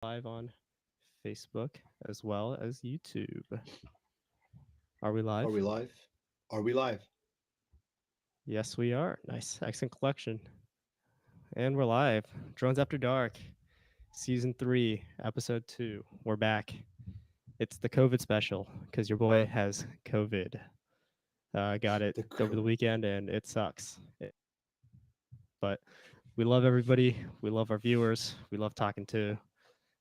live on Facebook as well as YouTube. Are we Are live? we live? Are we live? Yes, we are. Nice. Excellent collection. And we're live. Drones After Dark, Season 3, Episode 2. We're back. It's the COVID special because your boy has COVID. Got it The over the co- weekend and it sucks. But we love everybody. We love our viewers. We love talking to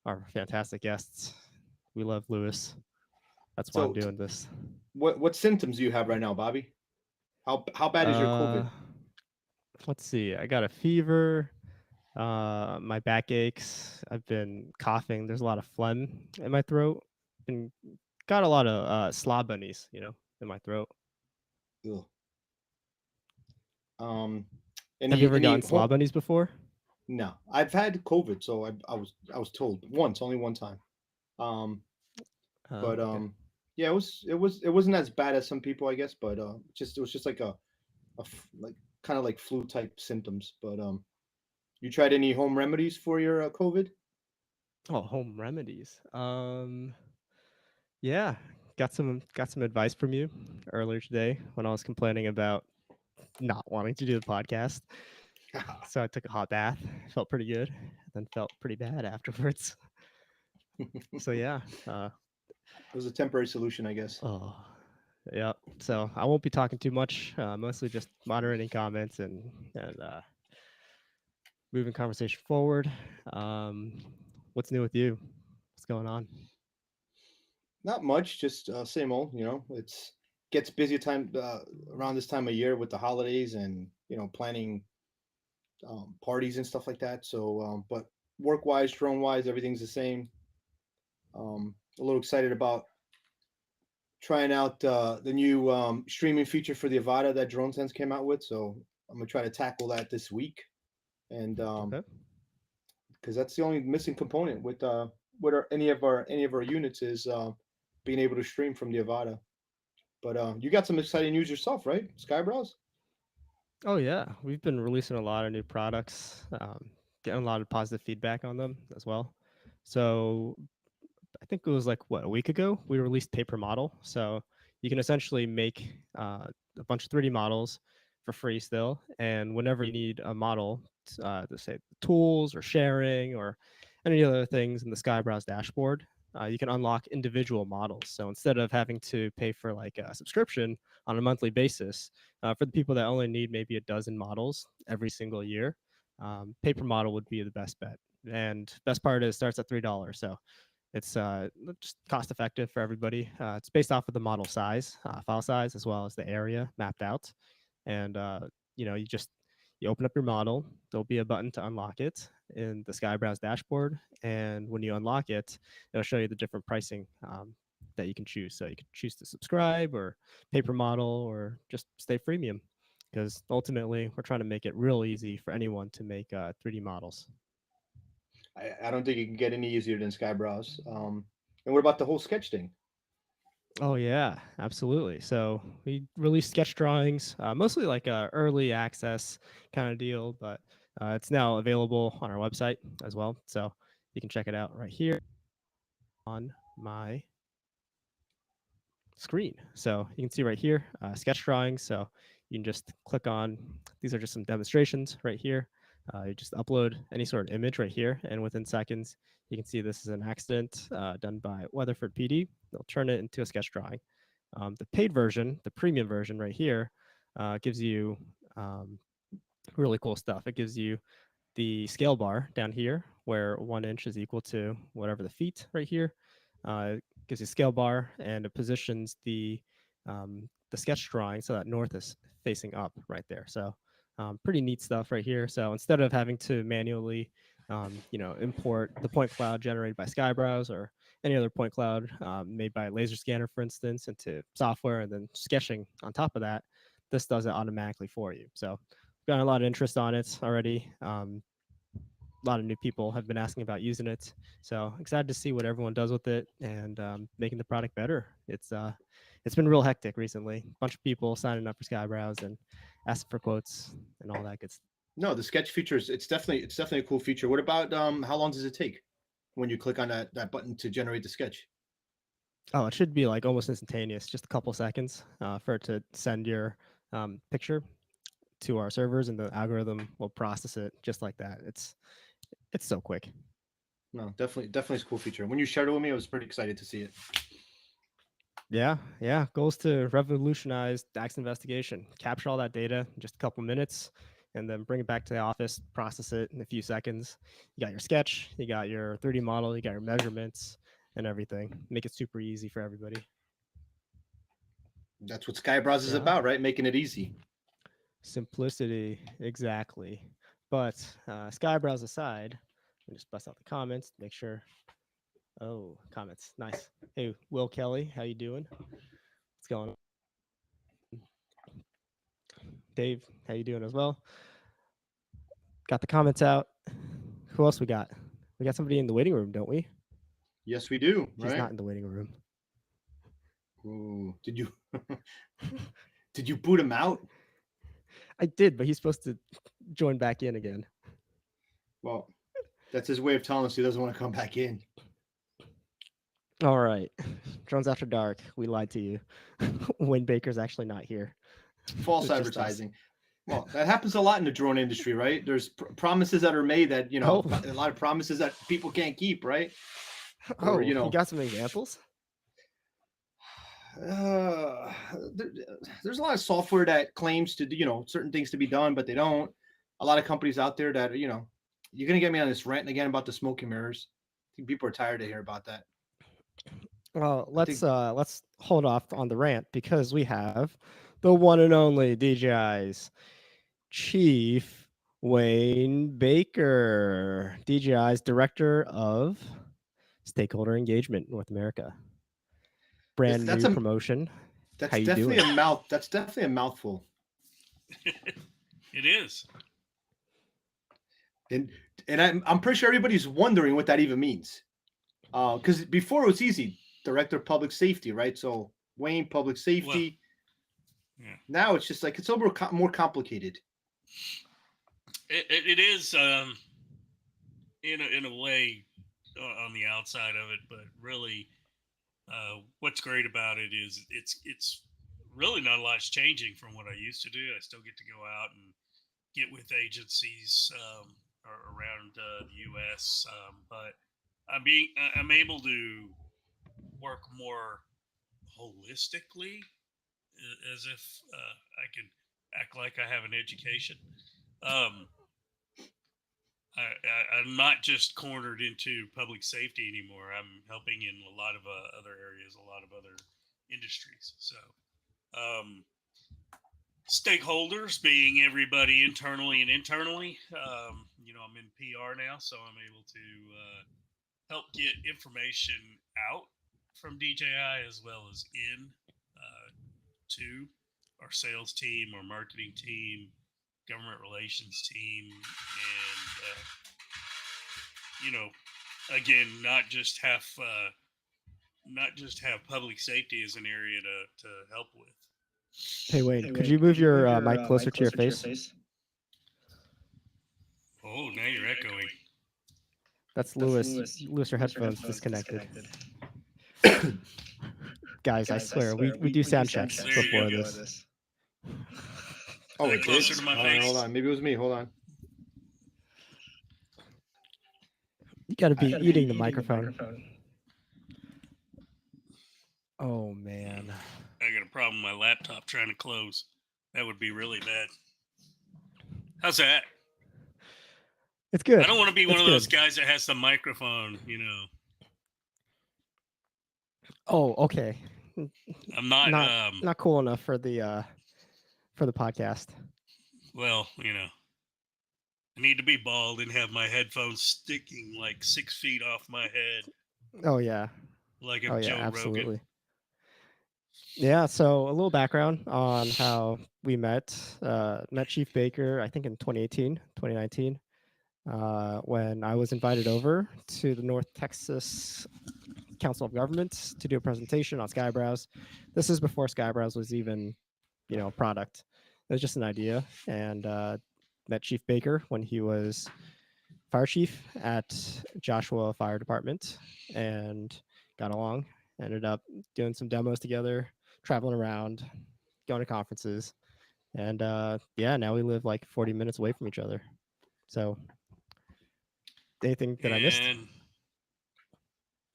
our fantastic guests. We love Lewis. That's why I'm so, doing this. what symptoms do you have right now, Bobby? How bad is your Uh, COVID? let's see. I got a fever. My back aches. I've been coughing. There's a lot of phlegm in my throat. And got a lot of slob bunnies, in my throat. Ugh. Um, Have you ever any gotten home? slob bunnies before? No, I've had COVID, so I was told once, only one time. Um, but Okay. yeah, it wasn't as bad as some people, I guess. But it was just like like kind of like flu type symptoms. But you tried any home remedies for your COVID? Oh, home remedies. Yeah, got some advice from you earlier today when I was complaining about not wanting to do the podcast. So I took a hot bath, felt pretty good, then felt pretty bad afterwards. So yeah, It was a temporary solution, I guess. oh, yeah. So I won't be talking too much. Mostly just moderating comments and moving conversation forward. Um, what's new with you? What's going on? Not much, just same old. It's gets busy time around this time of year with the holidays and planning parties and stuff like that. So, but work wise, drone wise, everything's the same. A little excited about trying out the new streaming feature for the Avata that DroneSense came out with. So I'm gonna try to tackle that this week, and Okay. because that's the only missing component with any of our units is being able to stream from the Avata. But you got some exciting news yourself, right? Skybrows? Oh yeah, we've been releasing a lot of new products, getting a lot of positive feedback on them as well. So I think it was like what, a week ago we released paper model. So you can essentially make a bunch of 3D models for free still, and whenever you need a model, to say tools or sharing or any other things in the Skybrowse dashboard, you can unlock individual models. So instead of having to pay for like a subscription on a monthly basis, for the people that only need maybe a dozen models every single year, paper model would be the best bet. And best part is it starts at $3. So it's just cost effective for everybody. It's based off of the model size, file size, as well as the area mapped out. And you open up your model. There'll be a button to unlock it in the Skybrowse dashboard, and when you unlock it, it'll show you the different pricing that you can choose. So you can choose to subscribe or paper model or just stay freemium. Because ultimately, we're trying to make it real easy for anyone to make 3D models. I don't think it can get any easier than Skybrows. And what about the whole sketch thing? Oh yeah, absolutely. So we released sketch drawings, mostly like a early access kind of deal, but it's now available on our website as well. So you can check it out right here on my screen. So you can see right here, sketch drawings. So you can just click on, these are just some demonstrations right here. You just upload any sort of image right here, and within seconds, you can see this is an accident done by Weatherford PD. They'll turn it into a sketch drawing. The paid version, the premium version right here, gives you um, really cool stuff. It gives you the scale bar down here, where 1 inch is equal to whatever the feet right here. It gives you a scale bar, and it positions the sketch drawing so that north is facing up right there. So pretty neat stuff right here. So instead of having to manually import the point cloud generated by Skybrowse or any other point cloud made by a laser scanner, for instance, into software and then sketching on top of that, this does it automatically for you. So we've got a lot of interest on it already. A lot of new people have been asking about using it. So excited to see what everyone does with it and making the product better. It's been real hectic recently. A bunch of people signing up for Skybrowse and asking for quotes and all that good stuff. No, the sketch feature is it's definitely a cool feature. What about how long does it take when you click on that button to generate the sketch? Oh, it should be like almost instantaneous, just a couple seconds for it to send your picture to our servers, and the algorithm will process it just like that. It's so quick. No, definitely is a cool feature. When you shared it with me, I was pretty excited to see it. Yeah, yeah. Goals to revolutionize tax investigation. Capture all that data in just a couple minutes, and then bring it back to the office. Process it in a few seconds. You got your sketch, you got your 3D model, you got your measurements, and everything. Make it super easy for everybody. That's what Skybrowse is Yeah, about, right? Making it easy. simplicity, exactly. But Skybrowse aside, let me just bust out the comments. Make sure. Oh, comments, nice. Hey, Will Kelly, how you doing? What's going on? Dave, how you doing as well? Got the comments out. Who else we got? We got somebody in the waiting room, don't we? Yes, we do, He's right? not in the waiting room. Ooh, did you did you boot him out? I did, but he's supposed to join back in again. Well, that's his way of telling us he doesn't want to come back in. All right. Drones After Dark. We lied to you. Wayne Baker's actually not here. False It's just us. advertising. Well, that happens a lot in the drone industry, right? There's promises that are made that, Oh, a lot of promises that people can't keep, right? Or, oh, you got some examples? uh, there, there's a lot of software that claims to do, certain things to be done, but they don't. A lot of companies out there that, you're going to get me on this rant again about the smoke and mirrors. I think people are tired to hear about that. Well, I think let's hold off on the rant because we have the one and only DJI's Chief Wayne Baker, DJI's Director of Stakeholder Engagement North America. that's, Brand that's new a, promotion. How that's you definitely doing? that's definitely a mouthful. It is. And, I'm pretty sure everybody's wondering what that even means. Because before it was easy, Director of Public Safety, right? So Wayne, Public Well, Safety. yeah. Now it's just like it's a little more complicated. It is in a way on the outside of it, but really, what's great about it is it's really not a lot's changing from what I used to do. I still get to go out and get with agencies around the U.S., but I'm able to work more holistically, as if I can act like I have an education. Um, I'm not just cornered into public safety anymore. I'm helping in a lot of other areas, a lot of other industries. So, um, stakeholders being everybody internally and internally. I'm in PR now, so I'm able to help get information out from DJI as well as in to our sales team, our marketing team, government relations team, and again, not just have public safety as an area to help with. Hey Wayne, Hey could Wayne, you could move you move your your mic closer mic to your closer to your face? face? Oh, now you're echoing. That's That's Lewis. Lewis. Lewis, your Lewis, your headphones headphones disconnected. disconnected. Guys, I Guys, I swear, swear, we do we do sound sound checks There checks you go. before before this. this. Oh, Are it they did. closer to my All right, face? hold on. Maybe it was me. Hold on. You got to be You gotta eating be the eating the microphone. microphone. Oh man. I got a problem with my laptop trying to close. That would be really bad. How's that? It's good. I don't want to be one It's of those good. guys that has the microphone, Oh, okay. I'm not Not cool enough for the podcast. well, I need to be bald and have my headphones sticking like 6 feet off my head, Oh yeah. like Oh I'm yeah, Joe absolutely. Rogan. Yeah, so a little background on how we met. Met Chief Baker, I think in 2018, 2019, when I was invited over to the North Texas Council of Governments to do a presentation on Skybrowse. This is before Skybrowse was even, a product. It was just an idea, and met Chief Baker when he was fire chief at Joshua Fire Department and got along. Ended up doing some demos together, traveling around, going to conferences, and yeah, now we live like 40 minutes away from each other. So, anything that I missed? And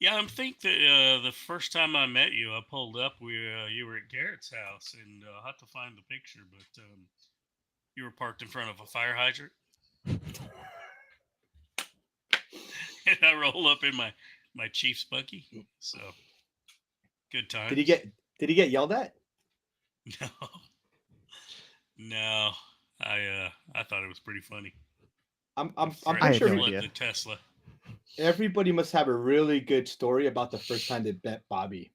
yeah, I think that the first time I met you, I pulled up. You were at Garrett's house, and I'll have to find the picture, but you were parked in front of a fire hydrant, and I roll up in my Chiefs buggy. So good times. Did he get yelled at? No, no. I thought it was pretty funny. I'm I pretty had sure no fled idea. the Tesla. everybody must have a really good story about the first time they met Bobby.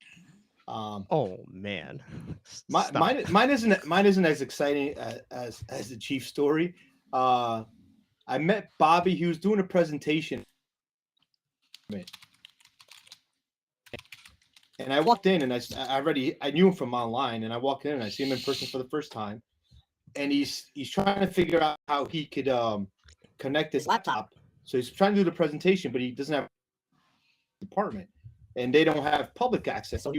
Oh man, Mine, stop. mine isn't as exciting as the Chief story. I met Bobby. He was doing a presentation, and I walked in, and I knew him from online, and I walked in, and I see him in person for the first time, and he's trying to figure out how he could connect his laptop. So he's trying to do the presentation, but he doesn't have a department, and they don't have public access. So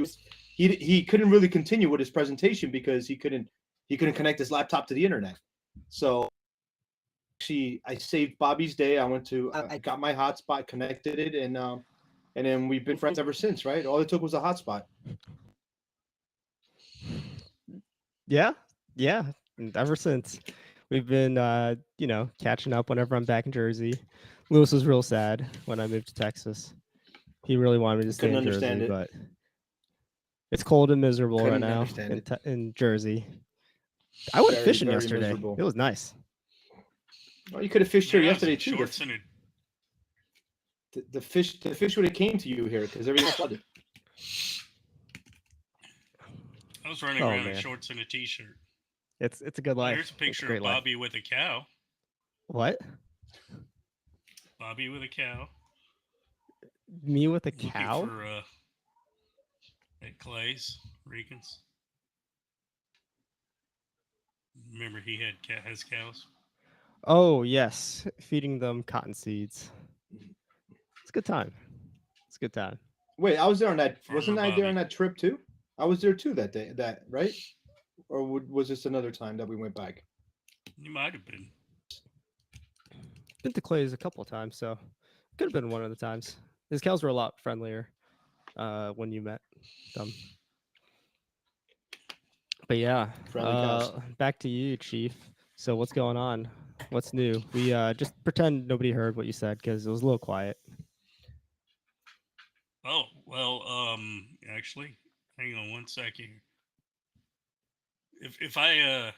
he couldn't really continue with his presentation because he couldn't connect his laptop to the internet. So I saved Bobby's day. I went to I got my hotspot, connected it, and then we've been friends ever since. Right? All it took was a hotspot. Yeah, yeah. And ever since we've been, catching up whenever I'm back in Jersey. Lewis was real sad when I moved to Texas. He really wanted me to stay Couldn't in understand Jersey, it. but it's cold and miserable right Couldn't now understand it. in Jersey. I went Very, fishing very yesterday. miserable. It was nice. Well, you could have fished here Yeah, I was yesterday in too. shorts and a The fish would have came to you here because everything's flooded. I was running Oh, around in man. shorts and a t-shirt. It's a good Oh, life. here's a It's picture great of life. Bobby with a cow. What? Bobby with a cow. Me with a Looking cow? for at Clay's Regan's. Remember he has cows. Oh yes, feeding them cotton seeds. It's a good time. It's a good time. Wait, I was there on that. Farmer Wasn't I there on Bobby. that trip too? I was there too that day. That right? Or was this another time that we went back? You might have been. Been to Clay's a couple of times, so could have been one of the times. His cows were a lot friendlier when you met them. But yeah, Friendly cows. back to you, Chief. So what's going on? What's new? We just pretend nobody heard what you said because it was a little quiet. Oh, well, actually, hang on one second. If I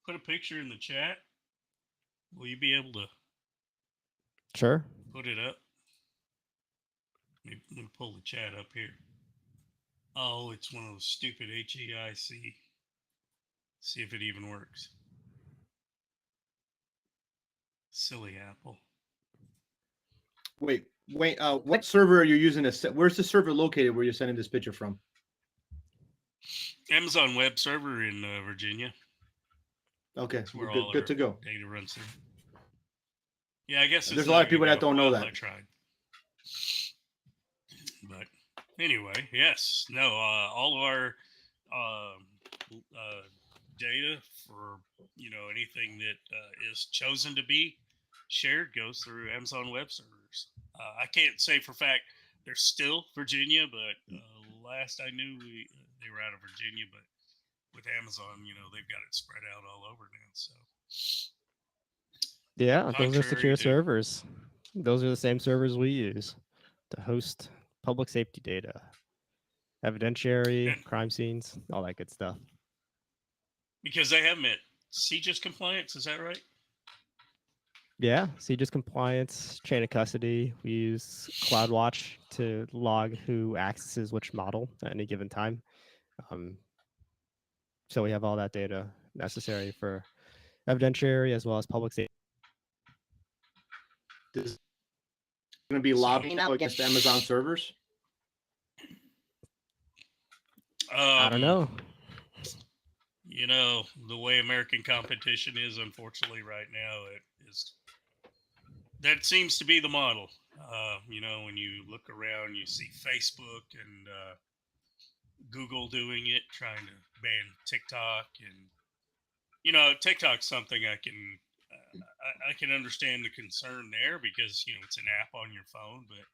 put a picture in the chat, will you be able to Sure. put it up? Let me pull the chat up here. Oh, it's one of those stupid HEIC. See if it even works. Silly Apple. Wait. What server are you using? Where's the server located where you're sending this picture from? Amazon web server in Virginia. Okay, That's where we're all good our to go. data runs through. Yeah, I guess There's a lot of people that don't know that. I tried. But anyway, yes, no, all of our data for anything that is chosen to be shared goes through Amazon web servers. I can't say for a fact they're still Virginia, but last I knew they were out of Virginia. But with Amazon, they've got it spread out all over now. So Yeah, those are secure Contrary to- servers. Those are the same servers we use to host public safety data, evidentiary, And- crime scenes, all that good stuff. because they have met CGIS compliance, is that right? Yeah, CGIS compliance, chain of custody. We use CloudWatch to log who accesses which model at any given time. So we have all that data necessary for evidentiary as well as public safety. This is going to be lobbying now against Amazon servers. I don't know. The way American competition is, unfortunately, right now, that seems to be the model. When you look around, you see Facebook and Google doing it, trying to ban TikTok, and TikTok's something I can understand the concern there because it's an app on your phone, but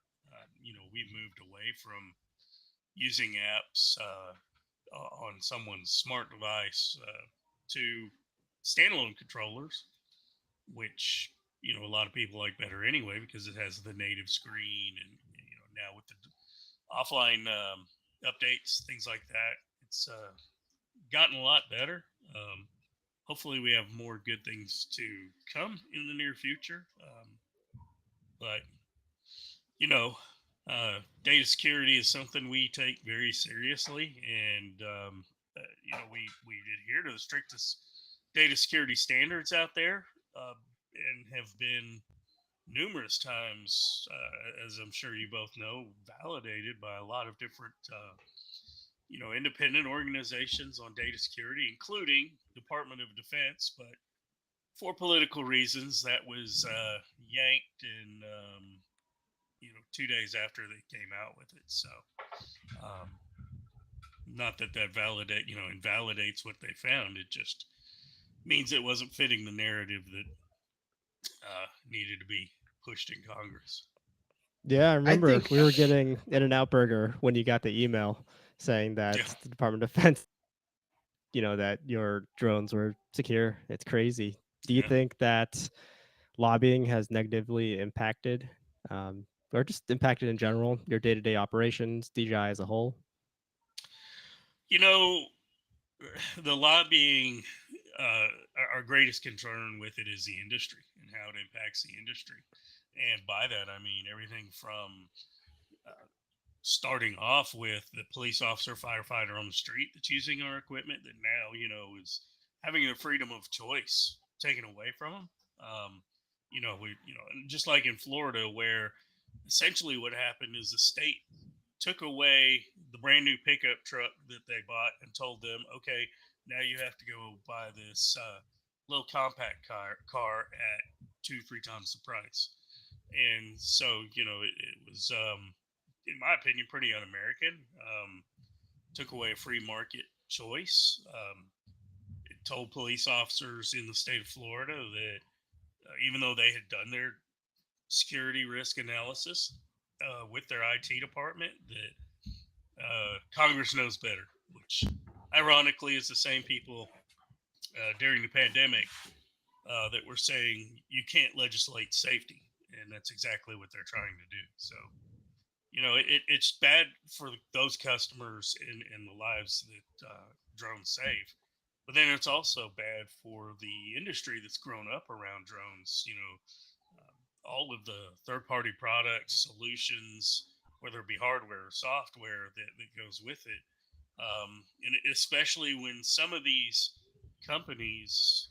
we've moved away from using apps on someone's smart device to standalone controllers, which a lot of people like better anyway because it has the native screen, and now with the offline updates, things like that, it's gotten a lot better. Hopefully, we have more good things to come in the near future. But you know, data security is something we take very seriously, and we adhere to the strictest data security standards out there, and have been numerous times, as I'm sure you both know, validated by a lot of different independent organizations on data security, including Department of Defense. But for political reasons, that was yanked in 2 days after they came out with it. So, um, not that invalidates what they found. It just means it wasn't fitting the narrative that needed to be pushed in Congress. Yeah, I I remember think we were getting In-N-Out Burger when you got the email saying that Yeah, the Department of Defense, that your drones were secure. It's crazy. Do you yeah. think that lobbying has negatively impacted, or just impacted in general, your day-to-day operations, DJI as a whole? You know, the lobbying, our greatest concern with it is the industry and how it impacts the industry. And by that, I mean everything from uh, starting off with the police officer, firefighter on the street that's using our equipment that now, is having the freedom of choice taken away from them. Um, just like in Florida, where essentially what happened is the state took away the brand new pickup truck that they bought and told them, okay, now you have to go buy this little compact car at 2-3 times the price. And so, it was, in my opinion, pretty un-American. Took away a free market choice. It told police officers in the state of Florida that even though they had done their security risk analysis with their IT department, that Congress knows better, which ironically is the same people during the pandemic that were saying you can't legislate safety. And that's exactly what they're trying to do. So, it's bad for those customers and the lives that drones save. But then it's also bad for the industry that's grown up around drones. All of the third party products, solutions, whether it be hardware or software that goes with it. And especially when some of these companies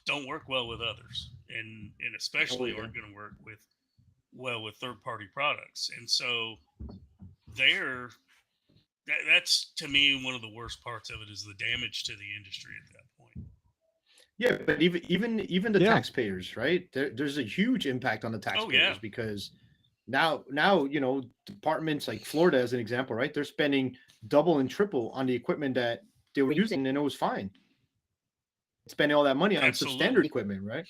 don't work well with others, and oh especially yeah, aren't going to work with third party products. And so there, that's to me one of the worst parts of it is the damage to the industry at that point. yeah. But even the Yeah. taxpayers, right? There's a huge impact on the Oh yeah, taxpayers because now departments like Florida as an example, right? They're spending double and triple on the equipment that they were using, and it was fine. Spending all that money on substandard absolutely. equipment, right?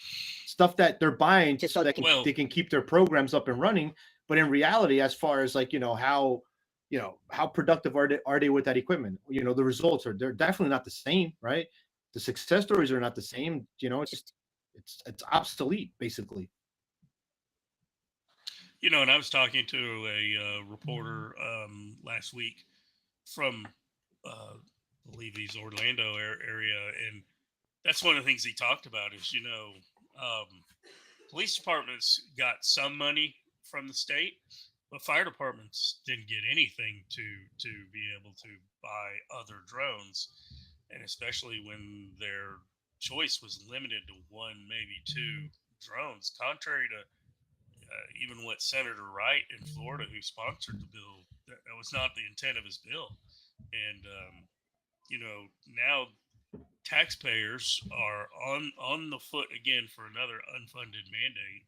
Stuff that they're buying just so that Well, they can keep their programs up and running. But in reality, as far as like how productive are they with that equipment? The results they're definitely not the same, right? The success stories are not the same. It's obsolete basically. and I was talking to a reporter last week from, I believe he's Orlando area, and that's one of the things he talked about is police departments got some money from the state, but fire departments didn't get anything to be able to buy other drones, and especially when their choice was limited to one, maybe two drones, contrary to even what Senator Wright in Florida, who sponsored the bill, that was not the intent of his bill. And now taxpayers are on the foot again for another unfunded mandate.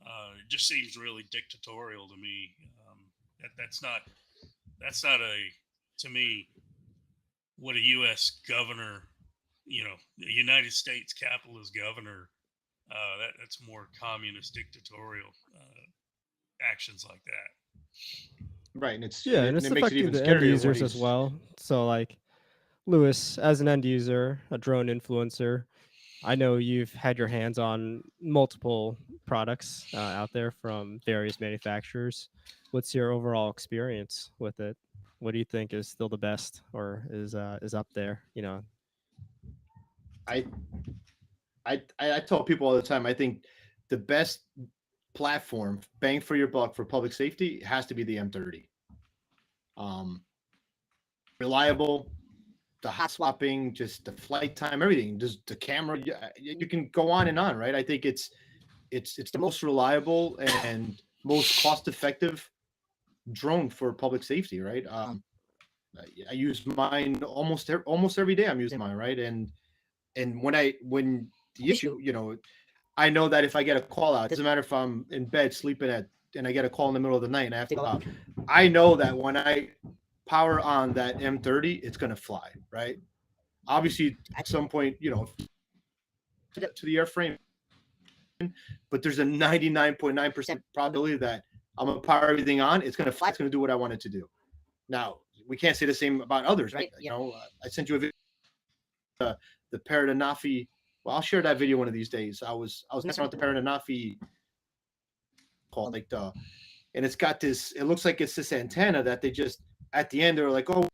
It just seems really dictatorial to me. That's not a to me what a U.S. governor, the United States capitalist governor. That's more communist dictatorial actions like that. Right, and it's Yeah, and and it, and it's it makes it affecting even the end scarier what users as he's. well. So like Lewis, as an end user, a drone influencer, I know you've had your hands on multiple products out there from various manufacturers. What's your overall experience with it? What do you think is still the best, or is up there? I I tell people all the time. I think the best platform, bang for your buck for public safety, has to be the M30. Um, Reliable, the hot swapping, just the flight time, everything, just the camera. You can go on and on, right? I think it's the most reliable and most cost effective drone for public safety, right? I use mine almost every day. I'm using mine, right? And when the issue, I know that if I get a call out, it doesn't matter if I'm in bed sleeping and I get a call in the middle of the night and I have to go out. I know that when I power on that M30, it's gonna fly, right? Obviously, at some point, to the airframe, but there's a 99.9% probability that I'm gonna power everything on. It's gonna fly. It's gonna do what I want it to do. Now, we can't say the same about others, right? I sent you a video the Paradanafi. Well, I'll share that video one of these days. I was messing around with the Paradanafi called like the, and it's got this. It looks like it's this antenna that they just at the end they're like, oh,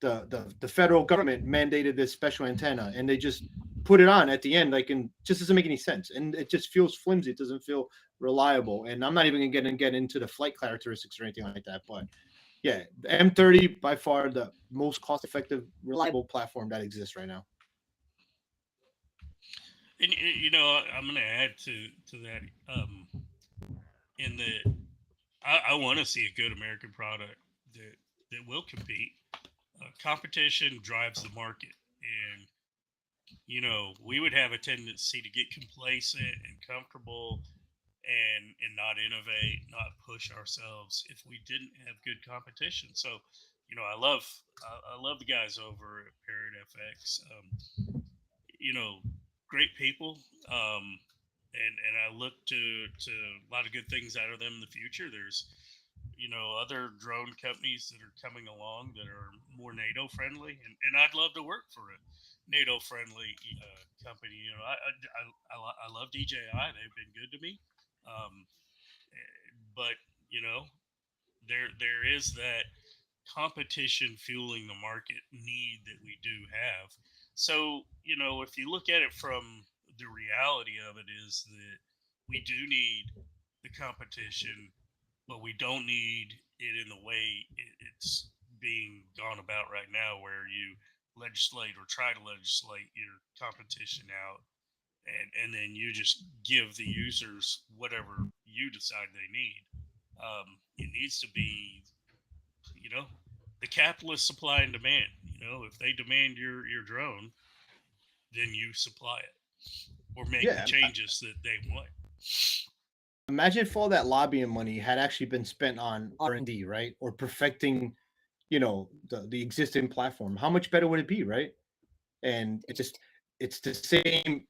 the federal government mandated this special antenna, and they just put it on at the end, like, and just doesn't make any sense, and it just feels flimsy. It doesn't feel reliable, and I'm not even gonna get into the flight characteristics or anything like that, but yeah, the M30 by far the most cost effective, reliable platform that exists right now. And I'm going to add to that. In the I want to see a good American product that will compete. Competition drives the market, and we would have a tendency to get complacent and comfortable and not innovate, not push ourselves if we didn't have good competition. So, I love the guys over at Parrot FX. You know, great people. And I look to a lot of good things out of them in the future. There's other drone companies that are coming along that are more NATO friendly, and I'd love to work for a NATO friendly company. I love DJI; they've been good to me. Um, but you know, there is that competition fueling the market need that we do have. So if you look at it from the reality of it is that we do need the competition, but we don't need it in the way it's being gone about right now, where you legislate or try to legislate your competition out, and then you just give the users whatever you decide they need. It needs to be, you know, the capitalist supply and demand. If they demand your drone, then you supply it or make the Yeah, changes that they want. imagine if all that lobbying money had actually been spent on R&D, right, or perfecting, the existing platform. How much better would it be, right? And it's the same,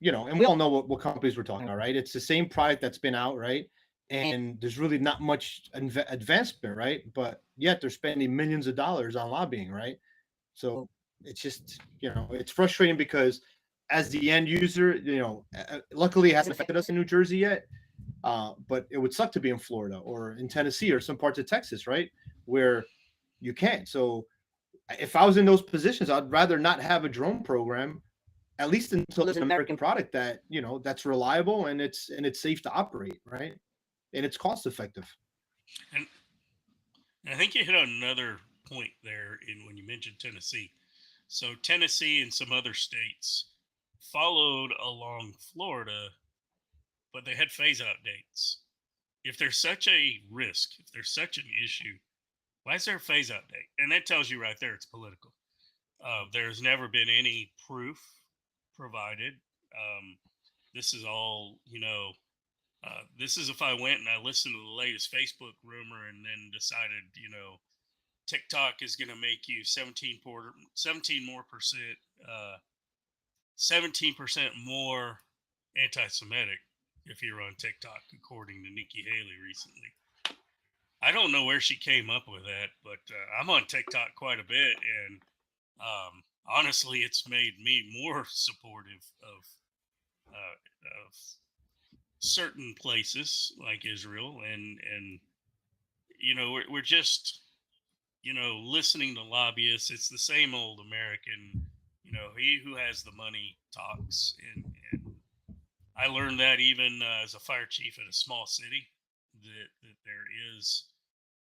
and we all know what companies we're talking about, right? It's the same product that's been out, right? And there's really not much advancement, right? But yet they're spending millions of dollars on lobbying, right? So it's just, it's frustrating because as the end user, luckily it hasn't affected us in New Jersey yet. But it would suck to be in Florida or in Tennessee or some parts of Texas, right? Where you can't. So if I was in those positions, I'd rather not have a drone program, at least until there's an American product that, that's reliable and it's safe to operate, right? And it's cost effective. And I think you hit on another point there in when you mentioned Tennessee. So Tennessee and some other states followed along Florida, but they had phase out dates. If there's such a risk, if there's such an issue, why is there a phase out date? And that tells you right there it's political. There's never been any proof provided. This is all, This is if I went and I listened to the latest Facebook rumor and then decided, TikTok is going to make you 17 more percent, 17% more anti-Semitic if you're on TikTok, according to Nikki Haley recently. I don't know where she came up with that, but I'm on TikTok quite a bit, and honestly, it's made me more supportive of certain places like Israel, and we're just listening to lobbyists. It's the same old American. He who has the money talks, and I learned that even as a fire chief in a small city, that there is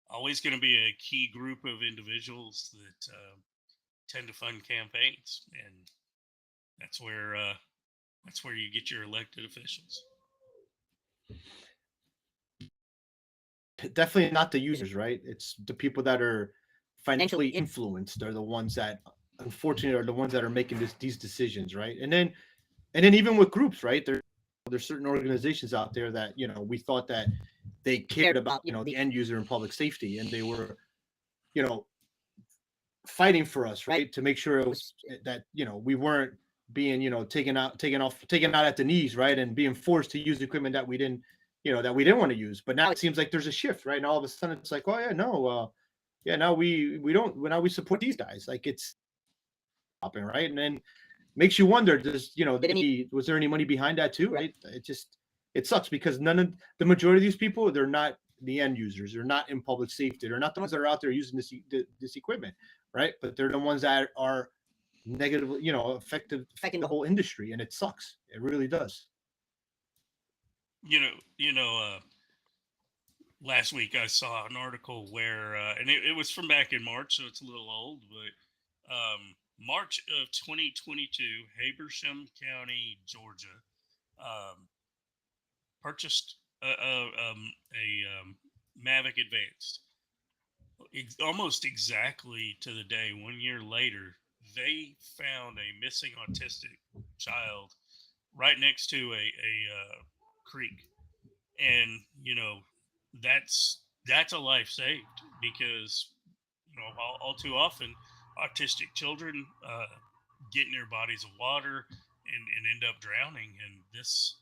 always going to be a key group of individuals that tend to fund campaigns, and that's where uh, that's where you get your elected officials. Definitely not the users, right? It's the people that are financially influenced are the ones that, unfortunately, are the ones that are making these decisions, right? And then even with groups, right? There's certain organizations out there that we thought that they cared about the end user and public safety, and they were you know fighting for us, right, to make sure it was that we weren't being taken out at the knees, right, and being forced to use equipment that we didn't want to use. But now it seems like there's a shift, right? And all of a sudden it's like, oh yeah, no, yeah, now we don't now we support these guys. Like it's popping, right? And then makes you wonder, was there any money behind that too, right? It sucks because none of the majority of these people, they're not the end users, they're not in public safety, they're not the ones that are out there using this equipment, right? But they're the ones that are negatively, affecting the whole industry, and it sucks. It really does. You know, you know. Last week I saw an article where, and it was from back in March, so it's a little old, but March of 2022, Habersham County, Georgia, um, purchased a Mavic Advanced. Almost exactly to the day, 1 year later, they found a missing autistic child right next to a creek, and that's a life saved, because all too often autistic children get in their bodies of water and end up drowning, and this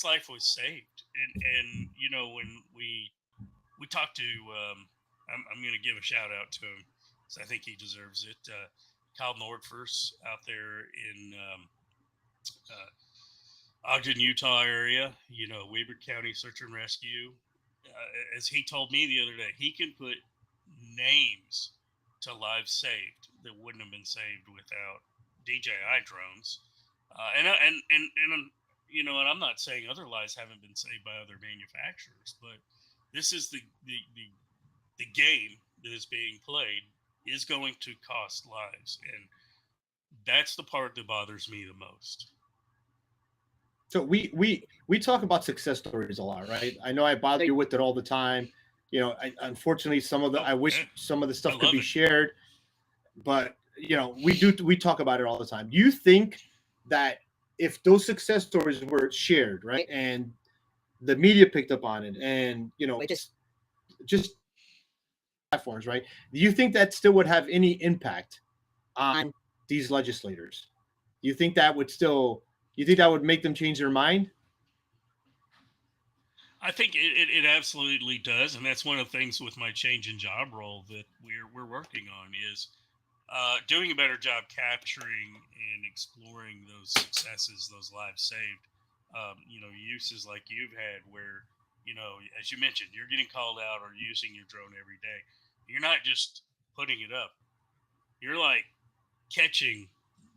life was saved. And when we talked to, I'm going to give a shout out to him because I think he deserves it. Kyle Nordfors out there in Ogden, Utah area, Weber County Search and Rescue. As he told me the other day, he can put names to lives saved that wouldn't have been saved without DJI drones. And I'm not saying other lives haven't been saved by other manufacturers, but this is the game that is being played is going to cost lives, and that's the part that bothers me the most. So we talk about success stories a lot, right? I know I bother you with it all the time. Unfortunately, I wish some of the stuff could be shared, but we talk about it all the time. Do you think that if those success stories were shared, right, and the media picked up on it, and just platforms, right, do you think that still would have any impact on these legislators? Do you think that would still? You think that would make them change their mind? I think it absolutely does, and that's one of the things with my change in job role that we're working on is doing a better job capturing and exploring those successes, those lives saved. Uses like you've had where, as you mentioned, you're getting called out or using your drone every day. You're not just putting it up. You're like catching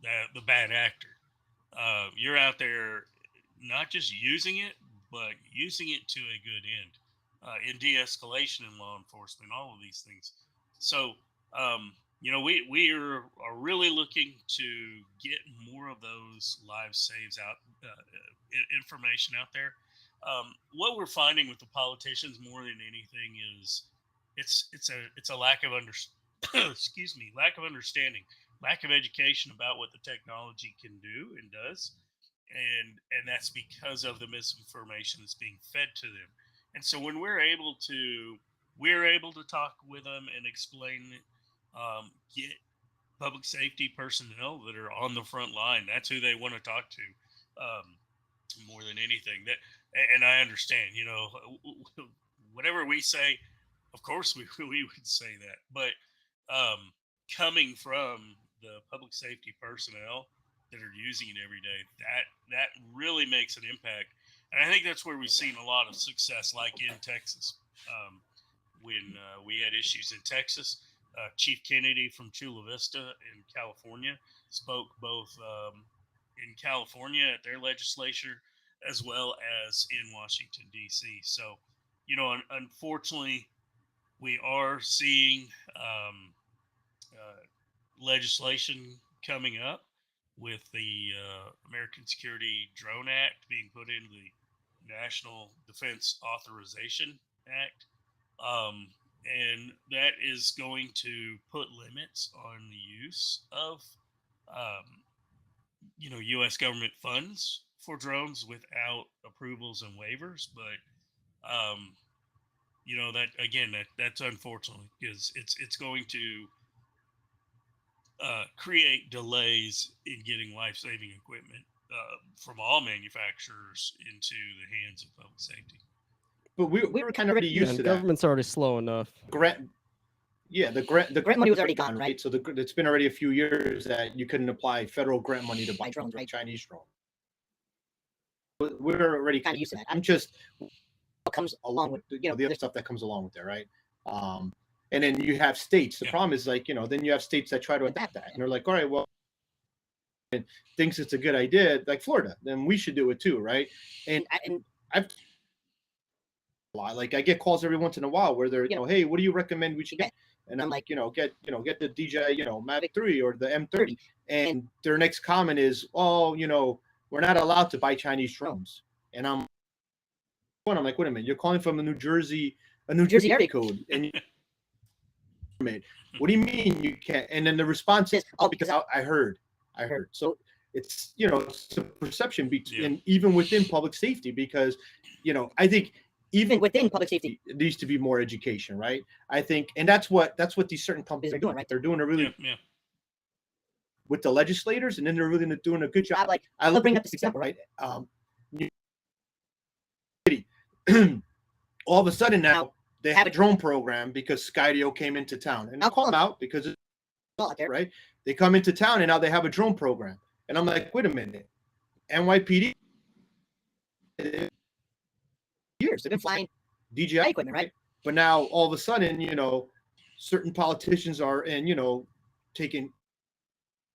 the bad actor. You're out there not just using it, but using it to a good end, in de-escalation in law enforcement, all of these things. So, we are really looking to get more of those live saves out, information out there. What we're finding with the politicians more than anything is it's a lack of excuse me, lack of understanding, lack of education about what the technology can do and does. and that's because of the misinformation that's being fed to them. And so when we're able to talk with them and explain, get public safety personnel that are on the front line. That's who they want to talk to, more than anything. And I understand, whatever we say, of course we would say that, but um, coming from the public safety personnel that are using it every day, that really makes an impact. And I think that's where we've seen a lot of success, like in Texas. When we had issues in Texas, Chief Kennedy from Chula Vista in California spoke both in California at their legislature as well as in Washington, D.C. So, unfortunately, we are seeing legislation coming up with the American Security Drone Act being put into the National Defense Authorization Act. Um, and that is going to put limits on the use of, um, U.S. government funds for drones without approvals and waivers. But that again, that's unfortunate because it's going to create delays in getting life-saving equipment from all manufacturers into the hands of public safety. But we were kind of already used And to that. government's already slow enough. The grant money was already gone, right? So it's been already a few years that you couldn't apply federal grant money to buy drones, right? Chinese drones. We're already kind of used to that. I'm just what comes along with the other stuff that comes along with it, right? And then you have states. The problem is then you have states that try to adapt that, and they're like, all right, well, and thinks it's a good idea, like Florida, then we should do it too, right? And I've a lot. Like I get calls every once in a while where they're, hey, what do you recommend we should get? And I'm like, get the DJI, Mavic 3 or the M30. And their next comment is, oh, we're not allowed to buy Chinese drones. And I'm like, wait a minute, you're calling from a New Jersey area code, and what do you mean you can't? And then the response is, oh, because I heard. So it's it's a perception between even within public safety, because I think even within public safety it needs to be more education, right? I think, and that's what these certain companies are doing, right? They're doing a really with the legislators, and then they're really doing a good job. Like I love bringing up this example, right? All of a sudden now they have a drone program because Skydio came into town, and I'll call them out because it's out there, right? They come into town and now they have a drone program, and I'm like, wait a minute, NYPD years they've been flying DJI equipment, right? But now all of a sudden, certain politicians are taking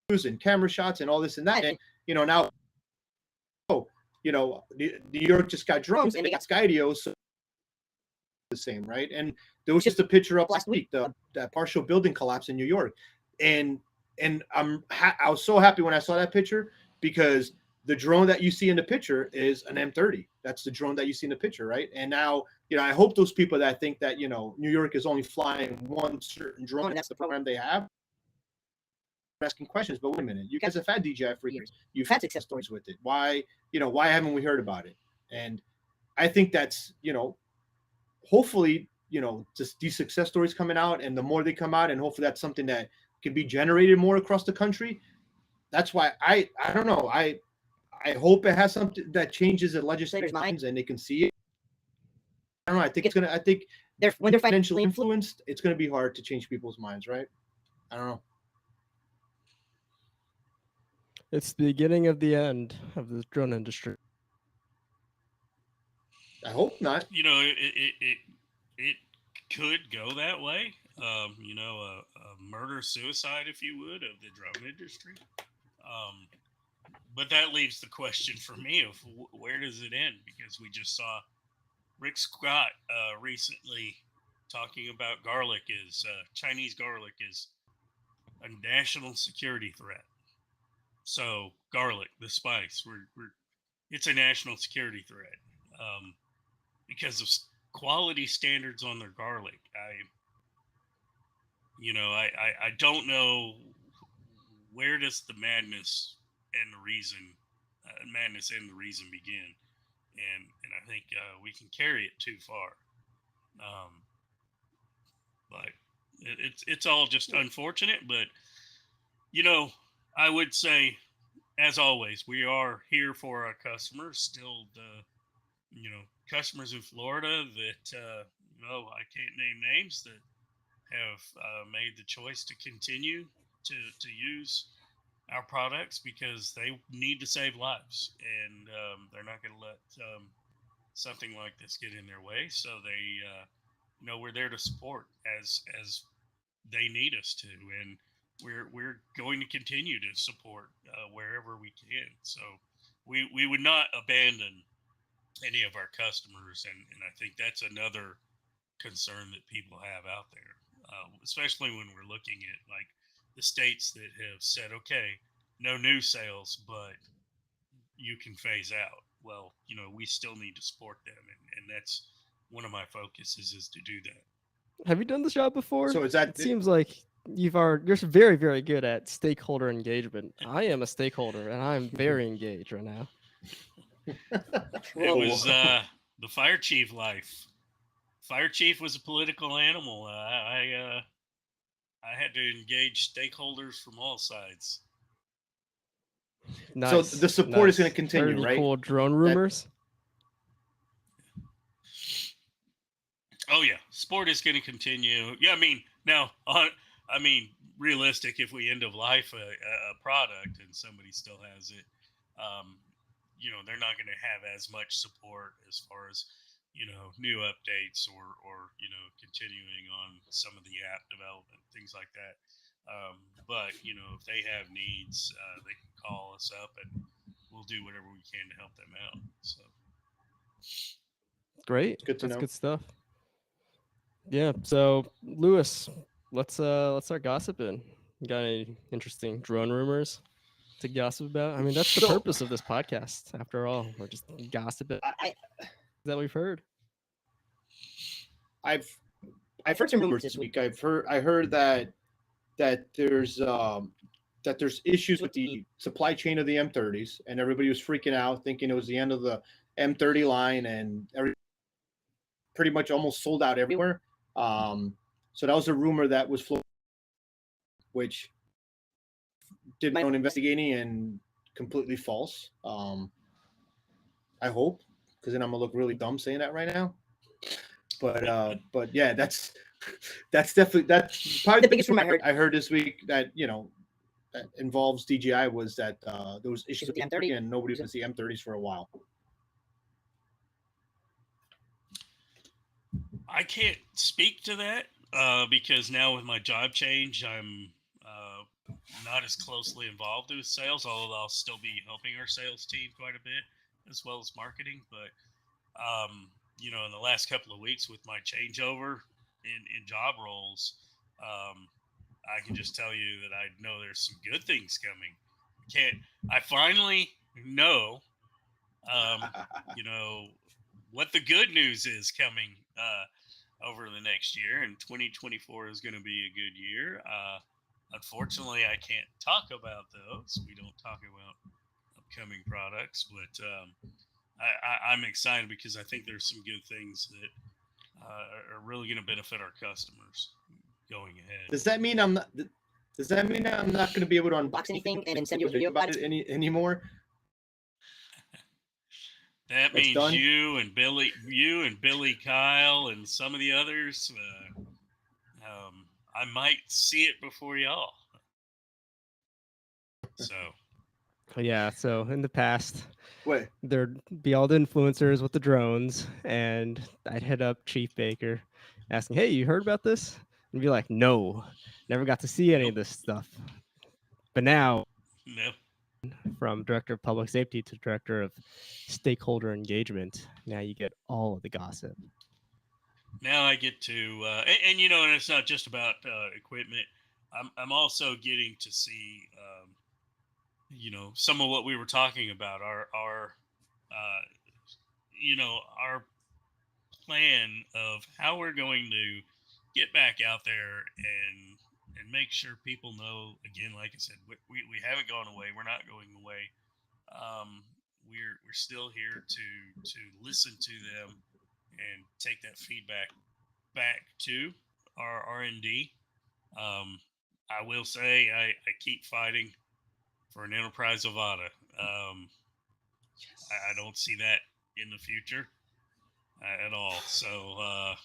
news and camera shots and all this and that, and now New York just got drones and they got Skydio, so the same, right? And there was just a picture up last week, that partial building collapse in New York, and I was so happy when I saw that picture, because the drone that you see in the picture is an M30. That's the drone that you see in the picture, right? And now, I hope those people that think that New York is only flying one certain drone and that's the program they have, asking questions. But wait a minute, you guys have had DJI for years. You've had success stories with it. Why haven't we heard about it? And I think that's hopefully just these success stories coming out, and the more they come out, and hopefully that's something that can be generated more across the country. That's why I don't know, I hope it has something that changes the legislators' minds and they can see it. I don't know. I think when they're financially influenced, it's gonna be hard to change people's minds, right? I don't know. It's the beginning of the end of the drone industry. I hope not. It could go that way. A murder suicide, if you would, of the drone industry. But that leaves the question for me of where does it end? Because we just saw Rick Scott recently talking about garlic is Chinese garlic is a national security threat. So garlic, the spice, it's a national security threat because of quality standards on their garlic. I don't know where does the madness and the reason madness and the reason begin. And I think we can carry it too far. Um, but it's all just unfortunate. But you know, I would say, as always, we are here for our customers. Still, the customers in Florida that I can't name names that have made the choice to continue to use our products because they need to save lives, and they're not going to let something like this get in their way. So they, we're there to support as they need us to, and we're going to continue to support wherever we can. So we would not abandon any of our customers, and I think that's another concern that people have out there, especially when we're looking at like the states that have said, okay, no new sales, but you can phase out. Well, we still need to support them, and that's one of my focuses is to do that. Have you done this job before? So is that It seems like you're very, very good at stakeholder engagement. I am a stakeholder, and I'm very engaged right now. It was the fire chief life. Fire chief was a political animal. I had to engage stakeholders from all sides. Nice. So the support is going to nice. continue, Heard any right? cool drone rumors? Oh yeah, sport is going to continue. Yeah, I mean now, realistic. If we end of life a product and somebody still has it, um, they're not going to have as much support as far as new updates or continuing on some of the app development, things like that. But if they have needs, they can call us up and we'll do whatever we can to help them out. So Great. Good to That's know. good stuff. Yeah. So, Lewis, let's start gossiping. You got any interesting drone rumors to gossip about? I mean, that's the So- purpose of this podcast, after all. We're just gossiping that we've heard. I've heard some rumors this week. I heard that there's issues with the supply chain of the M30s, and everybody was freaking out, thinking it was the end of the M30 line, and pretty much almost sold out everywhere. So that was a rumor that was floating, which did my own investigating and completely false. I hope, because then I'm gonna look really dumb saying that right now. But yeah, that's probably the biggest rumor I heard this week that that involves DJI was that there was issues with the M30 and nobody was going to see M30s for a while. I can't speak to that because now with my job change, I'm not as closely involved with sales, although I'll still be helping our sales team quite a bit as well as marketing. But in the last couple of weeks with my changeover in job roles, I can just tell you that I know there's some good things coming. I finally know, what the good news is coming over the next year, and 2024 is going to be a good year. Unfortunately, I can't talk about those. We don't talk about upcoming products, but I'm excited because I think there's some good things that are really going to benefit our customers going ahead. Does that mean I'm not? Does that mean I'm not going to be able to unbox anything and send you a video about it anymore? That means you and Billy Kyle and some of the others. I might see it before y'all. So. Yeah. So in the past, Wait. there'd be all the influencers with the drones, and I'd hit up Chief Baker, asking, "Hey, you heard about this?" And be like, "No, never got to see any of this stuff." But now, no. From Director of Public Safety to Director of Stakeholder Engagement, now you get all of the gossip. Now I get to, and it's not just about equipment. I'm also getting to see, some of what we were talking about. Our plan of how we're going to get back out there and make sure people know. Again, like I said, we haven't gone away. We're not going away. we're still here to listen to them and take that feedback back to our R&D. I will say I keep fighting for an enterprise Avada. I don't see that in the future at all. So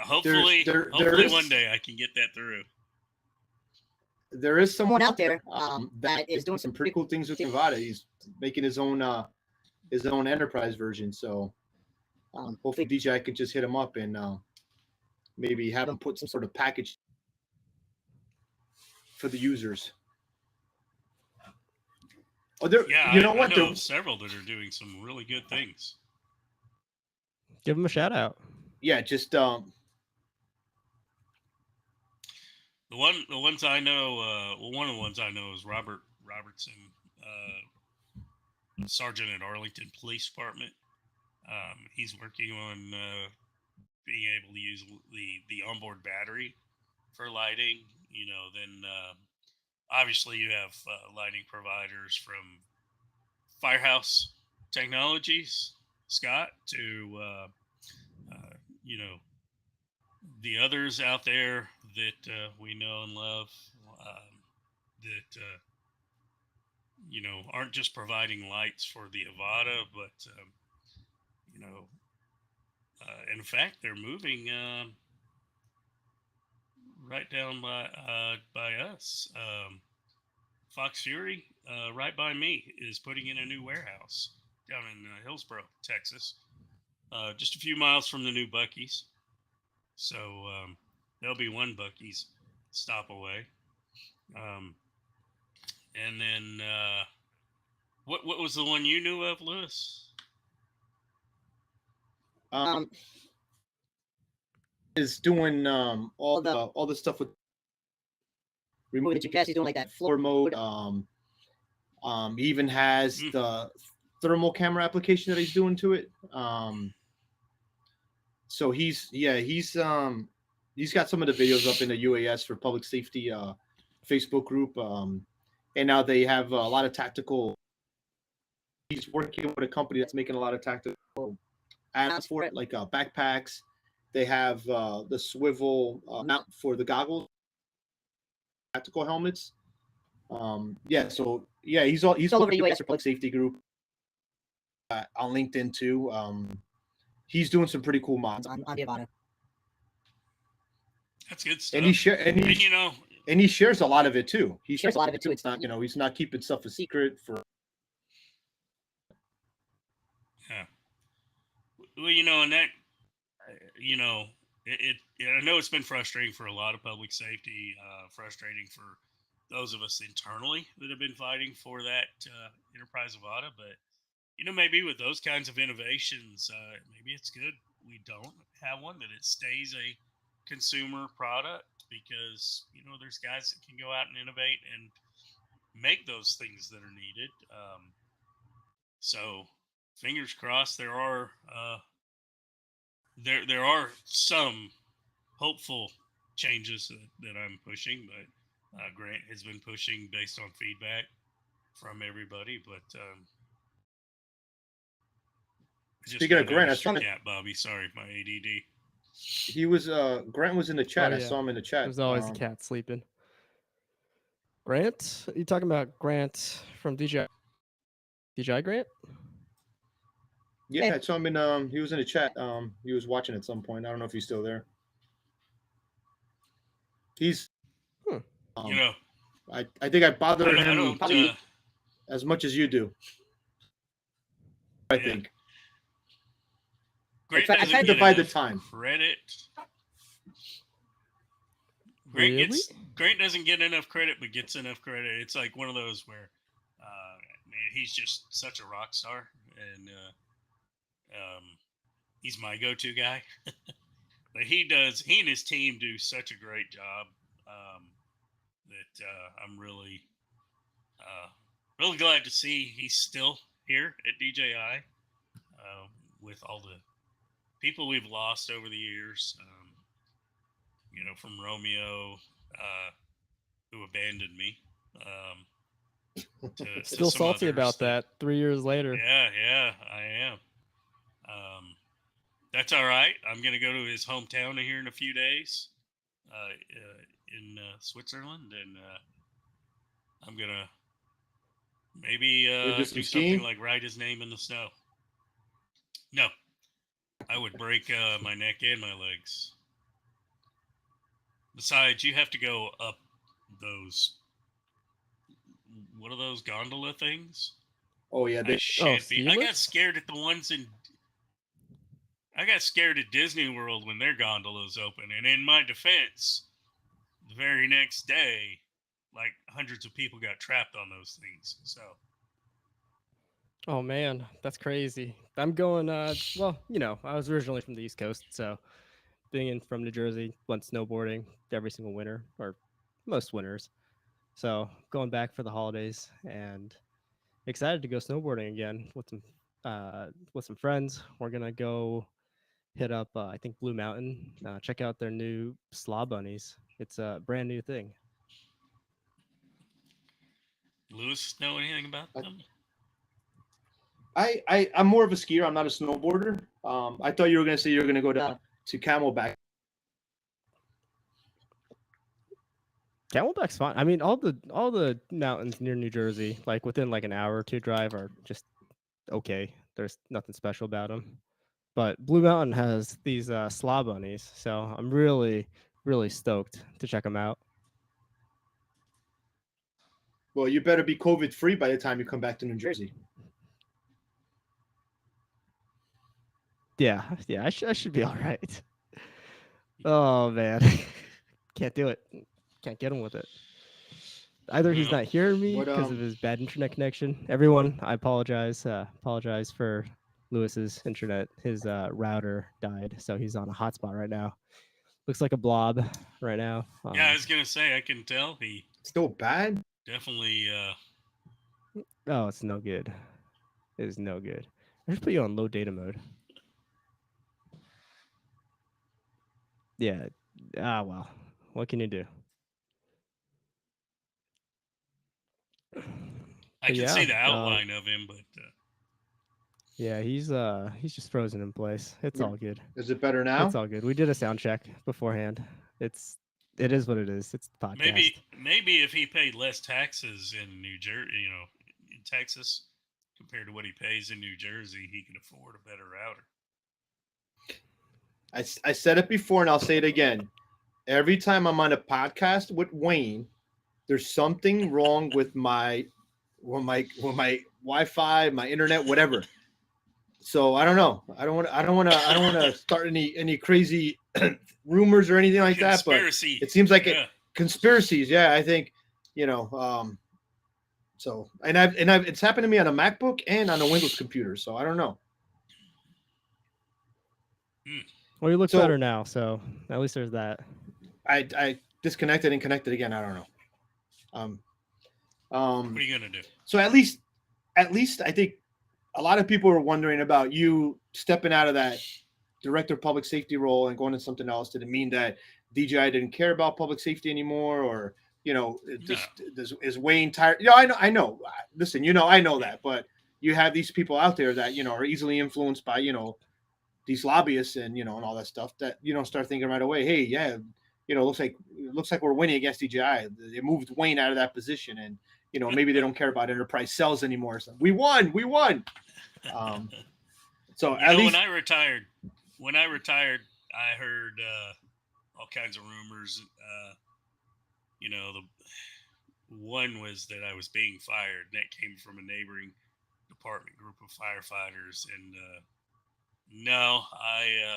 hopefully, hopefully one day I can get that through. There is someone out there that is doing some pretty cool things with Nevada. He's making his own enterprise version. So hopefully DJI could just hit him up and maybe have him put some sort of package for the users. Oh, there. Yeah, you know what? I know several that are doing some really good things. Give them a shout out. Yeah, just the ones I know. One of the ones I know is Robert Robertson, sergeant at Arlington Police Department. He's working on being able to use the onboard battery for lighting. You know, then obviously you have lighting providers from Firehouse Technologies, Scott, to you know, the others out there that we know and love, that you know, aren't just providing lights for the Avada, but you know, in fact, they're moving right down by us. Fox Fury, right by me, is putting in a new warehouse down in Hillsboro, Texas, just a few miles from the new Buc-ee's. So there'll be one Buc-ee's stop away. And then what was the one you knew of, Lewis? Is doing all the stuff with removing the GPS. He's doing like that floor mode. He even has the thermal camera application that he's doing to it. So he's got some of the videos up in the UAS for public safety Facebook group. And now they have a lot of tactical. He's working with a company that's making a lot of tactical add-ons for it, like backpacks. They have the swivel mount for the goggles, tactical helmets. So he's all over the UAS for public safety group on LinkedIn too. He's doing some pretty cool mods on the Avada. That's good stuff. And he shares a lot of it too. He shares a lot of it too. It's not, he's not keeping stuff a secret for. Yeah. Well, and that, I know it's been frustrating for a lot of public safety, frustrating for those of us internally that have been fighting for that enterprise Avada, but maybe with those kinds of innovations, maybe it's good we don't have one, that it stays a consumer product, because there's guys that can go out and innovate and make those things that are needed. So fingers crossed. There are there are some hopeful changes that I'm pushing, but Grant has been pushing based on feedback from everybody. But speaking of Grant, Bobby, sorry, my ADD. He was Grant was in the chat. Oh, yeah. I saw him in the chat. There's always a cat sleeping. Grant? Are you talking about Grant from DJI? DJI Grant? Yeah, I saw him in he was in the chat. He was watching at some point. I don't know if he's still there. He's I think I bothered him probably as much as you do. I think. Grant I tried to divide the time. Credit. Grant doesn't get enough credit, but gets enough credit. It's like one of those where, man, he's just such a rock star, and he's my go-to guy. But he and his team do such a great job that I'm really, really glad to see he's still here at DJI with all the people we've lost over the years. From Romeo, who abandoned me, to Still some salty others about that, that 3 years later. yeah, I am. That's all right. I'm gonna go to his hometown here in a few days, in Switzerland, and I'm gonna maybe Gonna do some do something skiing. like write his name in the snow. No, I would break my neck and my legs. Besides, you have to go up those, what are those gondola things? Oh yeah, I they, Oh, shan't be. ski I got lifts? scared at the ones in. I got scared at Disney World when their gondolas open, and in my defense, the very next day, like hundreds of people got trapped on those things. So Oh man, that's crazy. I'm going well, I was originally from the East Coast, so being in from New Jersey, went snowboarding every single winter or most winters. So, going back for the holidays and excited to go snowboarding again with some friends. We're going to go hit up I think Blue Mountain, check out their new slaw bunnies. It's a brand new thing. Lewis, know anything about I, them? I'm more of a skier. I'm not a snowboarder. I thought you were gonna say you were gonna go to Camelback. Camelback's fine. I mean, all the mountains near New Jersey, like within like an hour or two drive, are just okay. There's nothing special about them. But Blue Mountain has these slaw bunnies, so I'm really stoked to check them out. Well, you better be COVID free by the time you come back to New Jersey. Yeah, yeah, I should be all right. Oh man, can't do it. Can't get him with it. Either he's No. not hearing me What because of his bad internet connection. Everyone, I apologize. Apologize for Lewis's internet. His router died, so he's on a hotspot right now. Looks like a blob right now. Yeah, I was gonna say I can tell he still bad? definitely. Oh, it's no good. It is no good. I just put you on low data mode. Yeah. Ah, well. What can you do? I But can see yeah, the outline of him, but yeah, he's just frozen in place. It's all good. Is it better It's now? all good. We did a sound check beforehand. It is what it is. It's the podcast. maybe if he paid less taxes in New Jersey, in Texas, compared to what he pays in New Jersey, he could afford a better router. I said it before and I'll say it again. Every time I'm on a podcast with Wayne, there's something wrong with my Wi-Fi, my internet, whatever. So I don't know. I don't want to start any crazy rumors or anything like that. But Conspiracy. it seems like Yeah. conspiracies. Yeah, I think you know. So I've it's happened to me on a MacBook and on a Windows computer. So I don't know. Well, you look So better now, so at least there's that. I disconnected and connected again. I don't know. What are you gonna do? So at least I think a lot of people are wondering about you stepping out of that director of public safety role and going to something else. Did it mean that DJI didn't care about public safety anymore, or No. is Wayne tired? I know. Listen, I know that, but you have these people out there that are easily influenced by these lobbyists and and all that stuff that start thinking right away. Hey, yeah, looks like we're winning against DJI. They moved Wayne out of that position, and maybe they don't care about enterprise sales anymore. So we won. So at least when I retired, I heard all kinds of rumors. The one was that I was being fired, and that came from a neighboring department group of firefighters. And no, I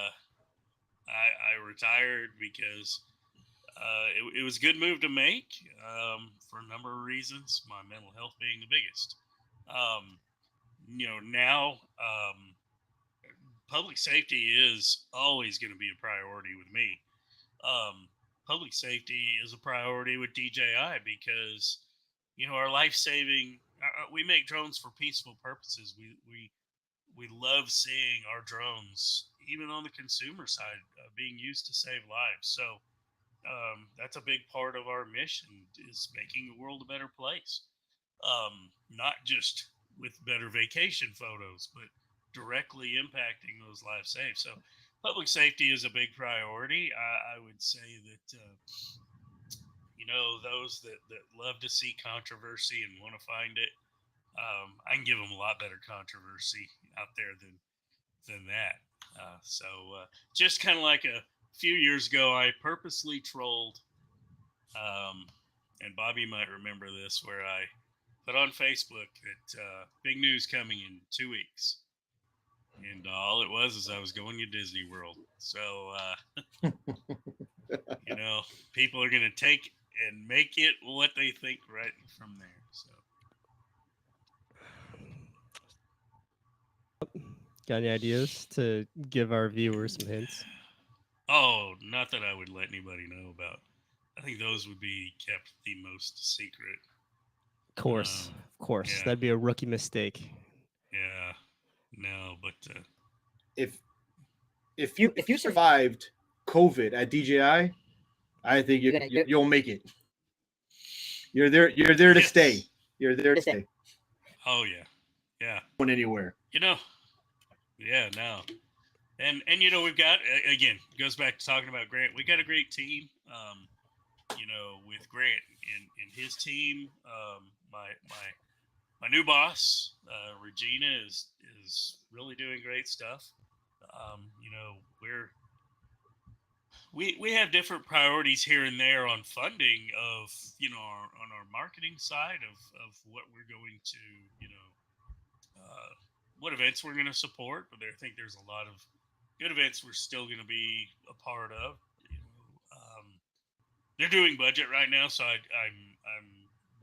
retired because it was a good move to make for a number of reasons. My mental health being the biggest. Now public safety is always going to be a priority with me. Public safety is a priority with DJI because our life saving. We make drones for peaceful purposes. We love seeing our drones, even on the consumer side, being used to save lives. So that's a big part of our mission is making the world a better place. not just with better vacation photos, but directly impacting those lives saved. So, public safety is a big priority. I would say that those that love to see controversy and want to find it, I can give them a lot better controversy out there than that. Just kind of like a few years ago, I purposely trolled, um, and Bobby might remember this, where I put on Facebook that big news coming in 2 weeks. And all it was is I was going to Disney World. So, people are going to take and make it what they think right from there. So, Got any ideas to give our viewers some hints? oh, not that I would let anybody know about. I think those would be kept the most secret. Of course, Yeah. that'd be a rookie mistake. Yeah, no, but if you survived COVID at DJI, I think you'll make it. You're there to yes. stay. You're there to stay. Oh yeah, yeah. Going anywhere. Yeah, no. And we've got, again, goes back to talking about Grant. We got a great team. With Grant and his team, my new boss, Regina, is really doing great stuff. We have different priorities here and there on funding of on our marketing side of what we're going to what events we're going to support, but I think there's a lot of good events we're still going to be a part of. They're doing budget right now, so I'm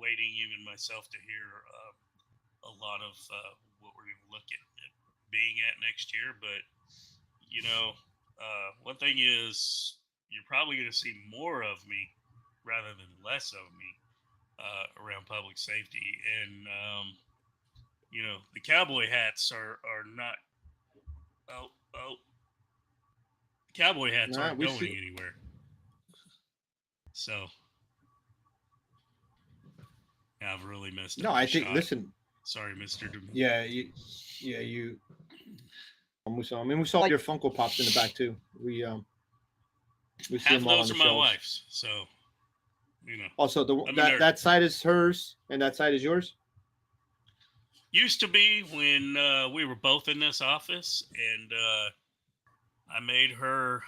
waiting even myself to hear a lot of what we're going to look at being at next year. But one thing is you're probably going to see more of me rather than less of me around public safety, and the cowboy hats are not. Cowboy hats aren't going anywhere. So I've really missed it. No, I think. Shot. Listen. Sorry, Mister. Yeah, you. We saw your Funko Pops in the back too. We see half them of all those on are the my shelves. wife's. So Also, that side is hers, and that side is yours. Used to be when we were both in this office, and I made her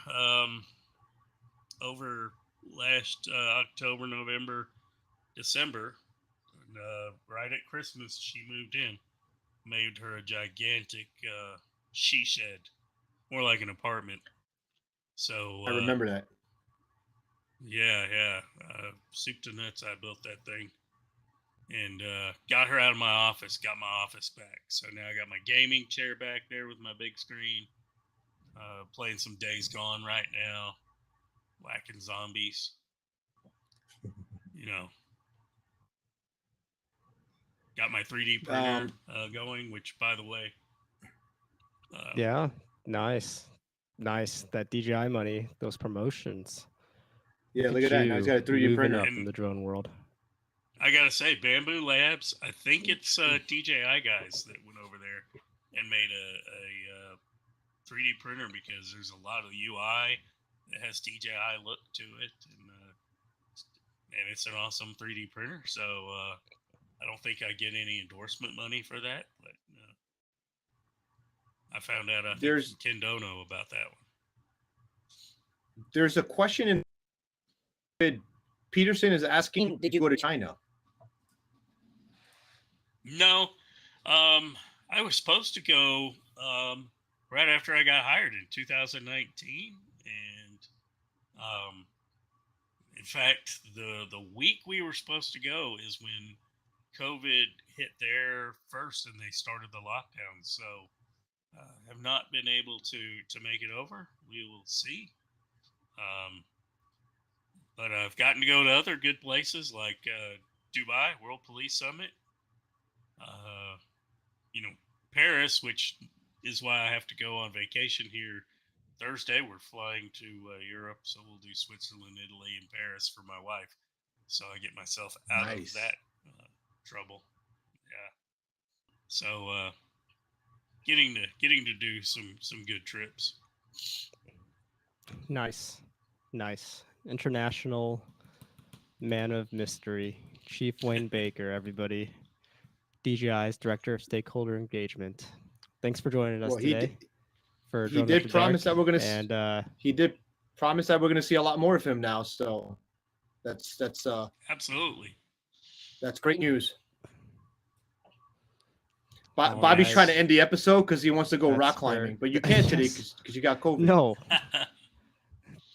over last October, November, December, and, right at Christmas, she moved in. Made her a gigantic she shed, more like an apartment. So I remember that. Yeah. Soup to nuts, I built that thing. And got her out of my office, got my office back. So now I got my gaming chair back there with my big screen. Playing some Days Gone right now. Whacking zombies. Got my 3D printer going, which, by the way... yeah, nice. That DJI money, those promotions. Yeah, look at that. Now he's got a 3D printer up in the drone world. I gotta say, Bamboo Labs. I think it's DJI guys that went over there and made a 3D printer, because there's a lot of UI that has DJI look to it, and it's an awesome 3D printer. So I don't think I get any endorsement money for that, but I found out there's Ken Dono about that one. There's a question in Peterson is asking, did you go to China? No, I was supposed to go right after I got hired in 2019, and in fact, the week we were supposed to go is when COVID hit there first, and they started the lockdown. So have not been able to make it over. We will see. But I've gotten to go to other good places like Dubai World Police Summit. Paris, which is why I have to go on vacation here Thursday. We're flying to Europe, so we'll do Switzerland, Italy, and Paris for my wife. So I get myself out of that trouble. Yeah. So getting to do some good trips. Nice. International man of mystery, Chief Wayne Baker, everybody. DJI's Director of Stakeholder Engagement. Thanks for joining us Well, today for he Drones After did promise Dark. that we're gonna And he did promise that we're gonna see a lot more of him now. So that's Absolutely. that's great news. All Bobby's right. trying to end the episode because he wants to go That's rock fair. climbing, but you can't today Yes. because you got COVID.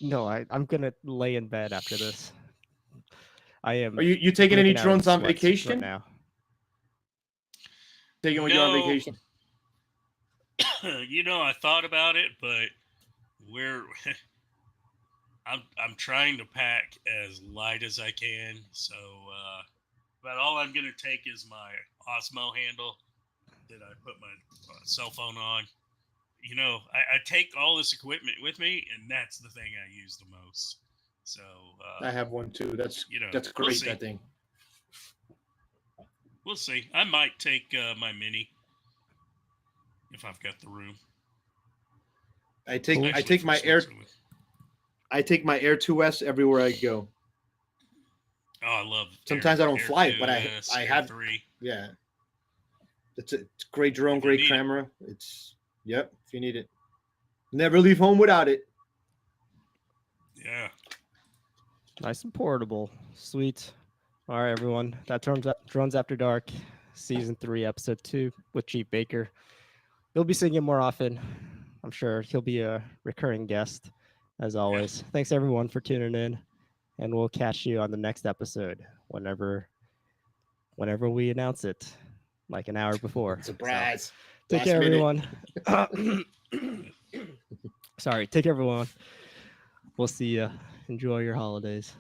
No, I'm gonna lay in bed after this. I am. Are you taking any breaking out in drones on sweats vacation? right now? Taking with you on vacation? You know, I thought about it, but we're I'm trying to pack as light as I can. So, but all I'm gonna take is my Osmo handle that I put my cell phone on. You know, I take all this equipment with me, and that's the thing I use the most. So I have one too. That's we'll great. see. That thing. We'll see. I might take my Mini if I've got the room. I take Especially for my Air snowshoeing. I take my Air 2S everywhere I go. Oh, I love. Sometimes I don't fly it, but I Air have 3. Yeah. It's a great drone, If you great need it. camera. It's if you need it. Never leave home without it. Yeah. Nice and portable. Sweet. All right, everyone. That Drones After Dark, Season 3, Episode 2 with Chief Baker. You'll be seeing him more often. I'm sure he'll be a recurring guest, as always. Thanks, everyone, for tuning in. And we'll catch you on the next episode whenever we announce it, like an hour before. Surprise. So, take care, everyone. Sorry. Take care, everyone. We'll see you. Enjoy your holidays.